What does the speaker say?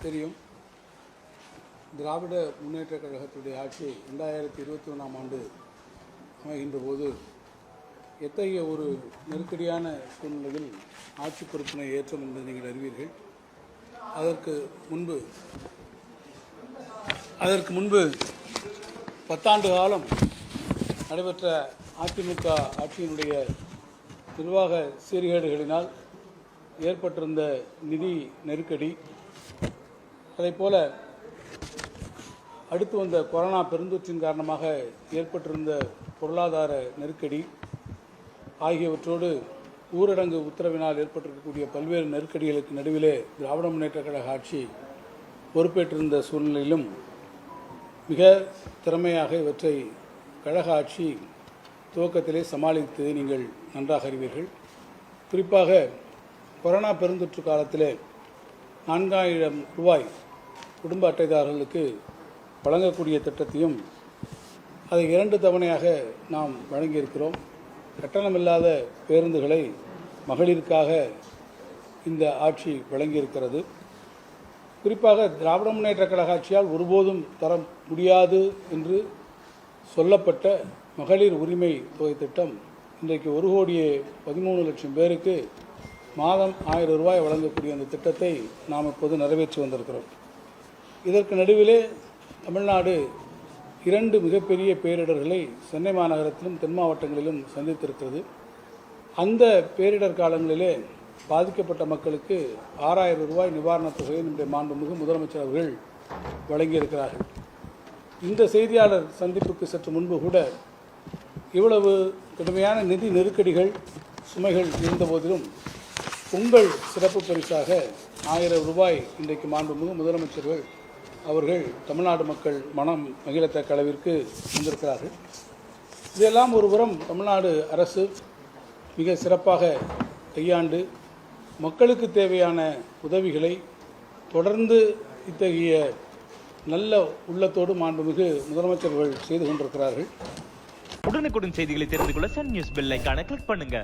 தெரியும். திராவிட முன்னேற்றக் கழகத்துடைய ஆட்சி 2021ஆம் ஆண்டு அமைகின்ற போது எத்தகைய ஒரு நெருக்கடியான சூழ்நிலையில் ஆட்சி பொறுப்பினை ஏற்றம் என்று நீங்கள் அறிவீர்கள். அதற்கு முன்பு 10 ஆண்டு காலம் நடைபெற்ற அதிமுக ஆட்சியினுடைய நிர்வாக சீர்கேடுகளினால் ஏற்பட்டிருந்த நிதி நெருக்கடி, அதைப்போல அடுத்து வந்த கொரோனா பெருந்தொற்றின் காரணமாக ஏற்பட்டிருந்த பொருளாதார நெருக்கடி ஆகியவற்றோடு ஊரடங்கு உத்தரவினால் ஏற்பட்டிருக்கக்கூடிய பல்வேறு நெருக்கடிகளுக்கு நடுவிலே திராவிட முன்னேற்றக் கழக ஆட்சி பொறுப்பேற்றிருந்த சூழ்நிலையிலும் மிக திறமையாக இவற்றை கழக ஆட்சி துவக்கத்திலே சமாளித்ததை நீங்கள் நன்றாக அறிவீர்கள். குறிப்பாக கொரோனா பெருந்தொற்று காலத்திலே 4000 ரூபாய் குடும்ப அட்டைதாரர்களுக்கு வழங்கக்கூடிய திட்டத்தையும் அதை 2 தவணையாக நாம் வழங்கியிருக்கிறோம். கட்டணமில்லாத பேருந்துகளை மகளிருக்காக இந்த ஆட்சி வழங்கியிருக்கிறது. குறிப்பாக திராவிட முன்னேற்றக் கழக ஆட்சியால் ஒருபோதும் தர முடியாது என்று சொல்லப்பட்ட மகளிர் உரிமை தொகை திட்டம் இன்றைக்கு 1,13,00,000 பேருக்கு மாதம் 1000 ரூபாய் வழங்கக்கூடிய அந்த திட்டத்தை நாம் இப்போது நிறைவேற்றி வந்திருக்கிறோம். இதற்கு நடுவிலே தமிழ்நாடு 2 மிகப்பெரிய பேரிடர்களை சென்னை மாநகரத்திலும் தென் மாவட்டங்களிலும் சந்தித்திருக்கிறது. அந்த பேரிடர் காலங்களிலே பாதிக்கப்பட்ட மக்களுக்கு 6000 ரூபாய் நிவாரணத் தொகையை நம்முடைய மாண்புமிகு முதலமைச்சர் அவர்கள் வழங்கியிருக்கிறார்கள். இந்த செய்தியாளர் சந்திப்புக்கு சற்று முன்பு கூட இவ்வளவு கடுமையான நிதி நெருக்கடிகள் சுமைகள் இருந்தபோதிலும் உங்கள் சிறப்பு பரிசாக 1000 ரூபாய் இன்றைக்கு மாண்புமிகு முதலமைச்சர்கள் அவர்கள் தமிழ்நாடு மக்கள் மனம் மகிழத்தக்க அளவிற்கு வந்திருக்கிறார்கள். இதெல்லாம் ஒருபுறம் தமிழ்நாடு அரசு மிக சிறப்பாக கையாண்டு மக்களுக்கு தேவையான உதவிகளை தொடர்ந்து இத்தகைய நல்ல உள்ளத்தோடு மாண்புமிகு முதலமைச்சர்கள் செய்து கொண்டிருக்கிறார்கள். உடனுக்குடன் செய்திகளை தெரிந்து கொள்ள சன் நியூஸ் பெல் ஐகானை கிளிக் பண்ணுங்க.